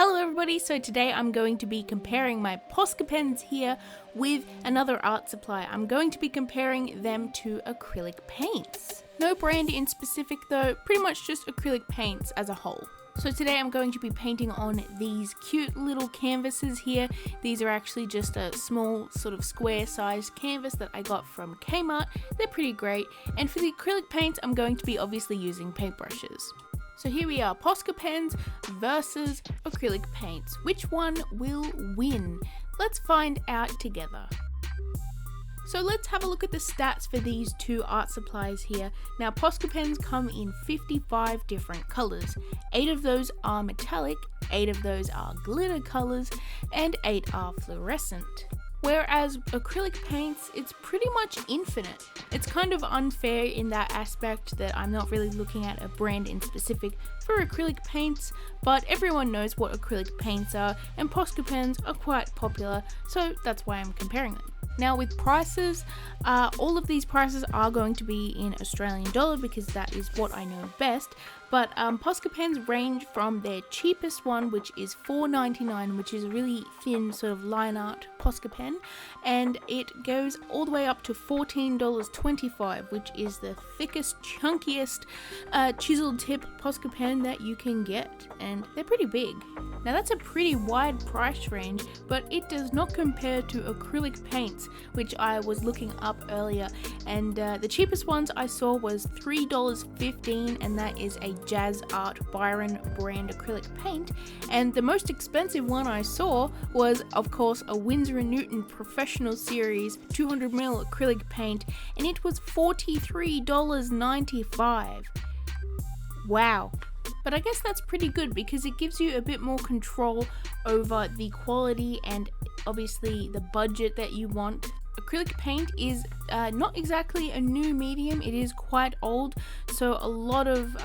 Hello everybody, so today I'm going to be comparing my POSCA pens here with another art supply. I'm going to be comparing them to acrylic paints. No brand in specific though, pretty much just acrylic paints as a whole. So today I'm going to be painting on these cute little canvases here. These are actually just a small sort of square sized canvas that I got from Kmart. They're pretty great. And for the acrylic paints, I'm going to be obviously using paintbrushes. So here we are, POSCA pens versus acrylic paints. Which one will win? Let's find out together. So let's have a look at the stats for these two art supplies here. Now POSCA pens come in 55 different colors. 8 of those are metallic, 8 of those are glitter colors, and 8 are fluorescent. Whereas acrylic paints, it's pretty much infinite. It's kind of unfair in that aspect that I'm not really looking at a brand in specific for acrylic paints, but everyone knows what acrylic paints are, and POSCA pens are quite popular, so that's why I'm comparing them. Now with prices, all of these prices are going to be in Australian dollar because that is what I know best, but POSCA pens range from their cheapest one, which is $4.99, which is a really thin sort of line art POSCA pen, and it goes all the way up to $14.25, which is the thickest, chunkiest chiseled tip POSCA pen that you can get, and they're pretty big. Now that's a pretty wide price range, but it does not compare to acrylic paints, which I was looking up earlier, and the cheapest ones I saw was $3.15, and that is a Jazz Art Byron brand acrylic paint, and the most expensive one I saw was of course a Winsor & Newton Professional Series 200ml acrylic paint, and it was $43.95. Wow. But I guess that's pretty good because it gives you a bit more control over the quality and obviously the budget that you want. Acrylic paint is not exactly a new medium, it is quite old, so a lot of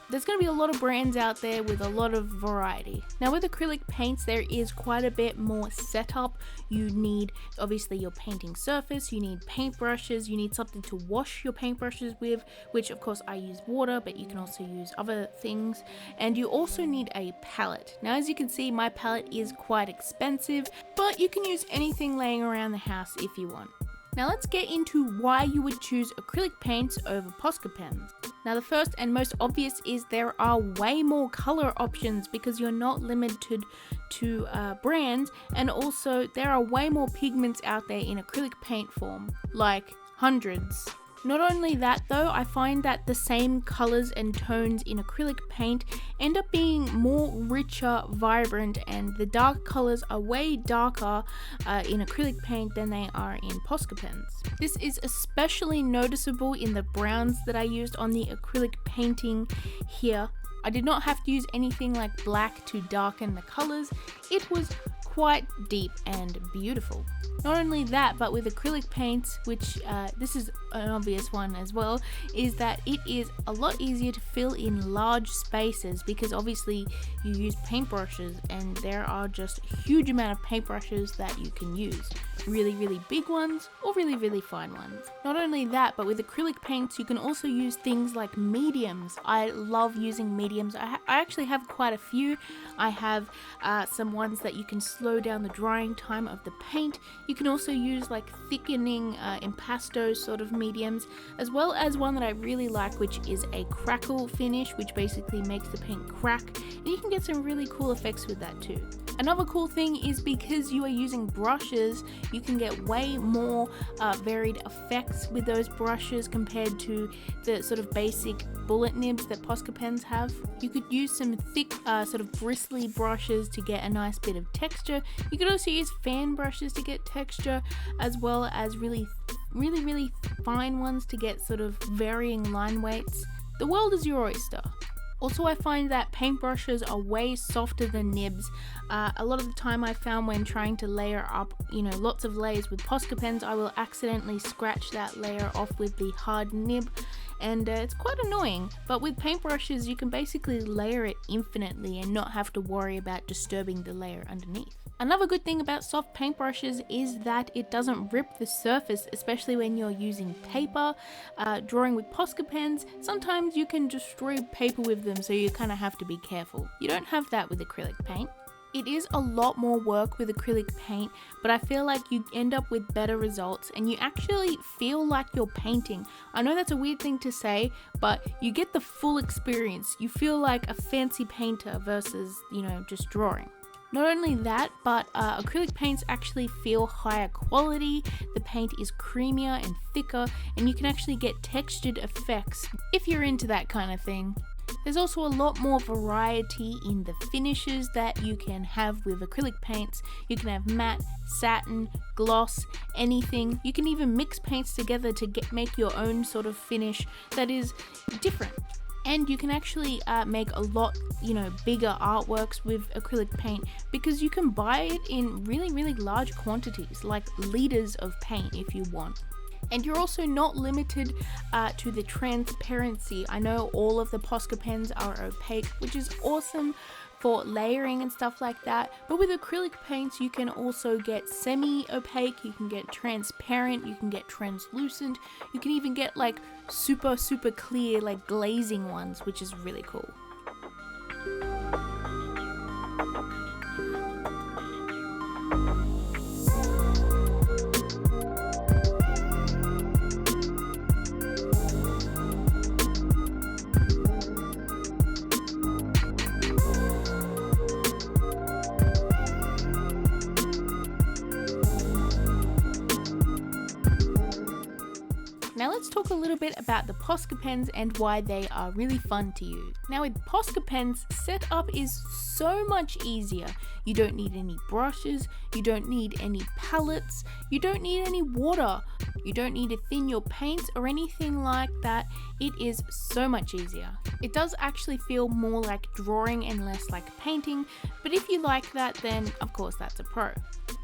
there's going to be a lot of brands out there with a lot of variety. Now with acrylic paints there is quite a bit more setup. You need obviously your painting surface, you need paintbrushes, you need something to wash your paintbrushes with, which of course I use water, but you can also use other things, and you also need a palette. Now as you can see, my palette is quite expensive, but you can use anything laying around the house if you want. Now let's get into why you would choose acrylic paints over POSCA pens. Now the first and most obvious is there are way more color options because you're not limited to brands, and also there are way more pigments out there in acrylic paint form, like hundreds. Not only that though, I find that the same colors and tones in acrylic paint end up being more richer, vibrant, and the dark colors are way darker in acrylic paint than they are in POSCA pens. This is especially noticeable in the browns that I used on the acrylic painting here. I did not have to use anything like black to darken the colors. It was quite deep and beautiful. Not only that, but with acrylic paints, which this is an obvious one as well, is that it is a lot easier to fill in large spaces because obviously you use paintbrushes and there are just a huge amount of paintbrushes that you can use. Really big ones or really fine ones. Not only that, but with acrylic paints you can also use things like mediums. I love using mediums. I actually have quite a few. I have some ones that you can slow down the drying time of the paint. You can also use like thickening impasto sort of mediums, as well as one that I really like, which is a crackle finish, which basically makes the paint crack, and you can get some really cool effects with that too. Another cool thing is because you are using brushes, you can get way more varied effects with those brushes compared to the sort of basic bullet nibs that POSCA pens have. You could use some thick sort of bristly brushes to get a nice bit of texture. You could also use fan brushes to get texture, as well as really fine ones to get sort of varying line weights. The world is your oyster. Also, I find that paintbrushes are way softer than nibs. A lot of the time I found when trying to layer up, lots of layers with POSCA pens, I will accidentally scratch that layer off with the hard nib, and it's quite annoying. But with paintbrushes, you can basically layer it infinitely and not have to worry about disturbing the layer underneath. Another good thing about soft paintbrushes is that it doesn't rip the surface, especially when you're using paper. Drawing with POSCA pens, sometimes you can destroy paper with them, so you kind of have to be careful. You don't have that with acrylic paint. It is a lot more work with acrylic paint, but I feel like you end up with better results and you actually feel like you're painting. I know that's a weird thing to say, but you get the full experience. You feel like a fancy painter versus, just drawing. Not only that, but acrylic paints actually feel higher quality, the paint is creamier and thicker, and you can actually get textured effects if you're into that kind of thing. There's also a lot more variety in the finishes that you can have with acrylic paints. You can have matte, satin, gloss, anything. You can even mix paints together to make your own sort of finish that is different. And you can actually make a lot, bigger artworks with acrylic paint because you can buy it in really, really large quantities, like liters of paint if you want. And you're also not limited to the transparency. I know all of the POSCA pens are opaque, which is awesome for layering and stuff like that. But with acrylic paints, you can also get semi-opaque, you can get transparent, you can get translucent, you can even get like super, super clear, like glazing ones, which is really cool. Now let's talk a little bit about the POSCA pens and why they are really fun to use. Now with POSCA pens, setup is so much easier. You don't need any brushes, you don't need any palettes, you don't need any water, you don't need to thin your paints or anything like that. It is so much easier. It does actually feel more like drawing and less like painting, but if you like that, then of course that's a pro.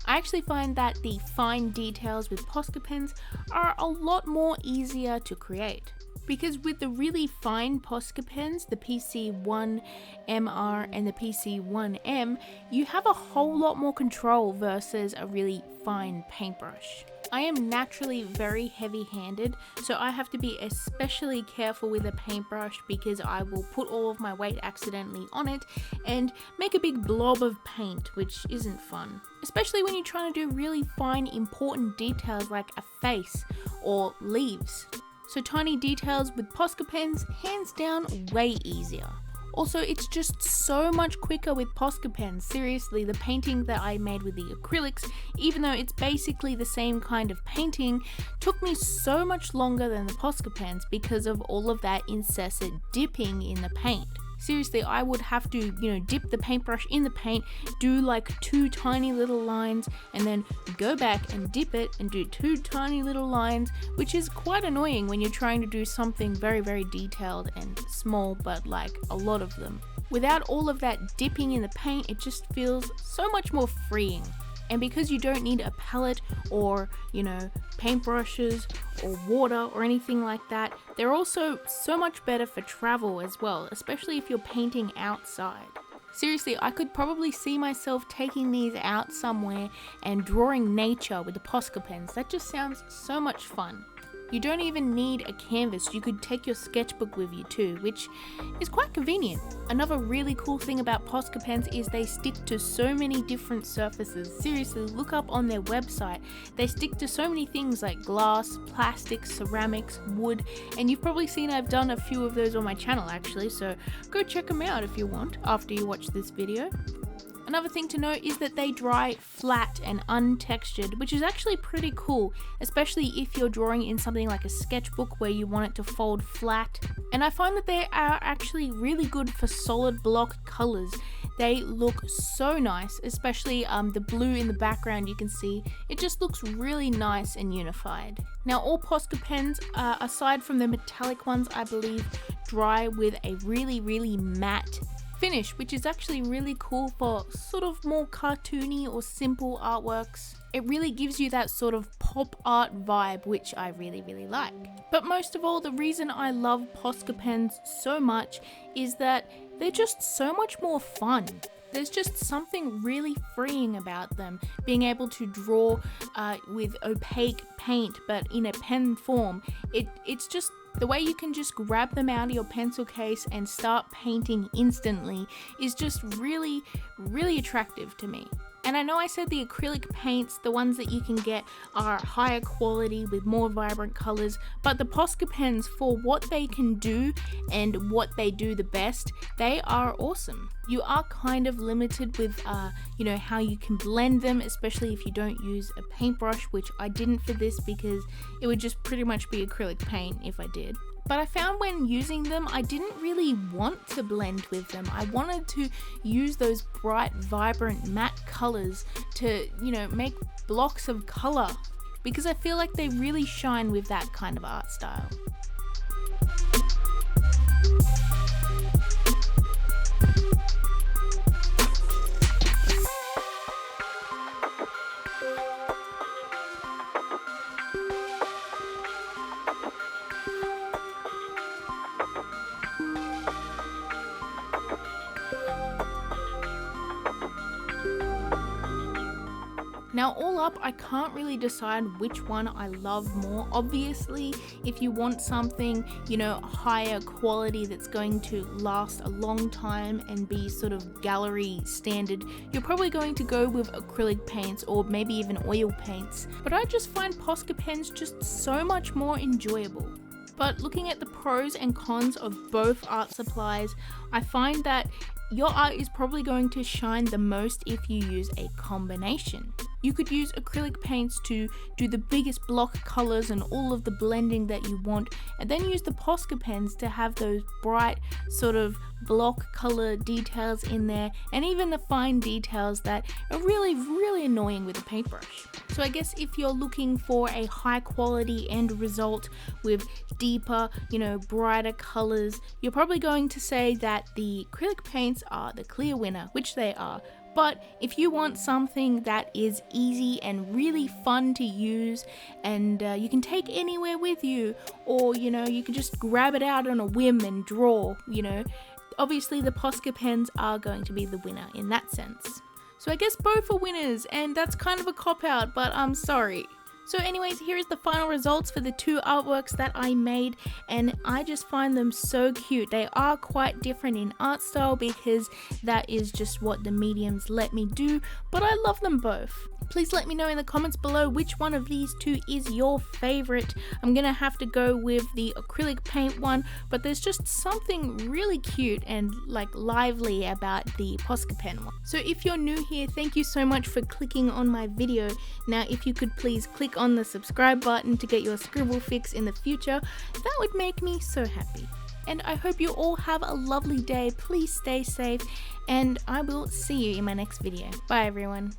I actually find that the fine details with POSCA pens are a lot more easier to create. Because with the really fine POSCA pens, the PC1MR and the PC1M, you have a whole lot more control versus a really fine paintbrush. I am naturally very heavy-handed, so I have to be especially careful with a paintbrush because I will put all of my weight accidentally on it and make a big blob of paint, which isn't fun. Especially when you're trying to do really fine, important details like a face or leaves. So tiny details with POSCA pens, hands down, way easier. Also, it's just so much quicker with POSCA pens. Seriously, the painting that I made with the acrylics, even though it's basically the same kind of painting, took me so much longer than the POSCA pens because of all of that incessant dipping in the paint. Seriously, I would have to, dip the paintbrush in the paint, do like 2 tiny little lines, and then go back and dip it and do 2 tiny little lines, which is quite annoying when you're trying to do something very, very detailed and small, but like a lot of them. Without all of that dipping in the paint, it just feels so much more freeing. And because you don't need a palette or, paintbrushes or water or anything like that, they're also so much better for travel as well, especially if you're painting outside. Seriously, I could probably see myself taking these out somewhere and drawing nature with the POSCA pens. That just sounds so much fun. You don't even need a canvas, you could take your sketchbook with you too, which is quite convenient. Another really cool thing about POSCA pens is they stick to so many different surfaces. Seriously, look up on their website. They stick to so many things like glass, plastic, ceramics, wood, and you've probably seen I've done a few of those on my channel actually, so go check them out if you want after you watch this video. Another thing to note is that they dry flat and untextured, which is actually pretty cool, especially if you're drawing in something like a sketchbook where you want it to fold flat. And I find that they are actually really good for solid block colors. They look so nice, especially the blue in the background you can see. It just looks really nice and unified. Now all POSCA pens, aside from the metallic ones, I believe, dry with a really, really matte finish, which is actually really cool for sort of more cartoony or simple artworks. It really gives you that sort of pop art vibe, which I really, really like. But most of all, the reason I love POSCA pens so much is that they're just so much more fun. There's just something really freeing about them, being able to draw with opaque paint but in a pen form. It's just The way you can just grab them out of your pencil case and start painting instantly is just really, really attractive to me. And I know I said the acrylic paints, the ones that you can get, are higher quality with more vibrant colors, but the POSCA pens, for what they can do and what they do the best, they are awesome. You are kind of limited with how you can blend them, especially if you don't use a paintbrush, which I didn't for this because it would just pretty much be acrylic paint if I did. But I found when using them, I didn't really want to blend with them. I wanted to use those bright, vibrant, matte colors to, make blocks of color, because I feel like they really shine with that kind of art style. Now all up, I can't really decide which one I love more. Obviously, if you want something, higher quality that's going to last a long time and be sort of gallery standard, you're probably going to go with acrylic paints or maybe even oil paints. But I just find POSCA pens just so much more enjoyable. But looking at the pros and cons of both art supplies, I find that your art is probably going to shine the most if you use a combination. You could use acrylic paints to do the biggest block colors and all of the blending that you want, and then use the POSCA pens to have those bright sort of block color details in there, and even the fine details that are really, really annoying with a paintbrush. So I guess if you're looking for a high quality end result with deeper, brighter colors, you're probably going to say that the acrylic paints are the clear winner, which they are. But if you want something that is easy and really fun to use, and you can take anywhere with you, or you can just grab it out on a whim and draw, obviously the POSCA pens are going to be the winner in that sense. So I guess both are winners, and that's kind of a cop-out, but I'm sorry. So anyways, here is the final results for the two artworks that I made, and I just find them so cute. They are quite different in art style because that is just what the mediums let me do, but I love them both. Please let me know in the comments below which one of these two is your favorite. I'm gonna have to go with the acrylic paint one, but there's just something really cute and lively about the POSCA pen one. So if you're new here, thank you so much for clicking on my video. Now if you could please click on the subscribe button to get your scribble fix in the future, that would make me so happy. And I hope you all have a lovely day. Please stay safe, and I will see you in my next video. Bye everyone.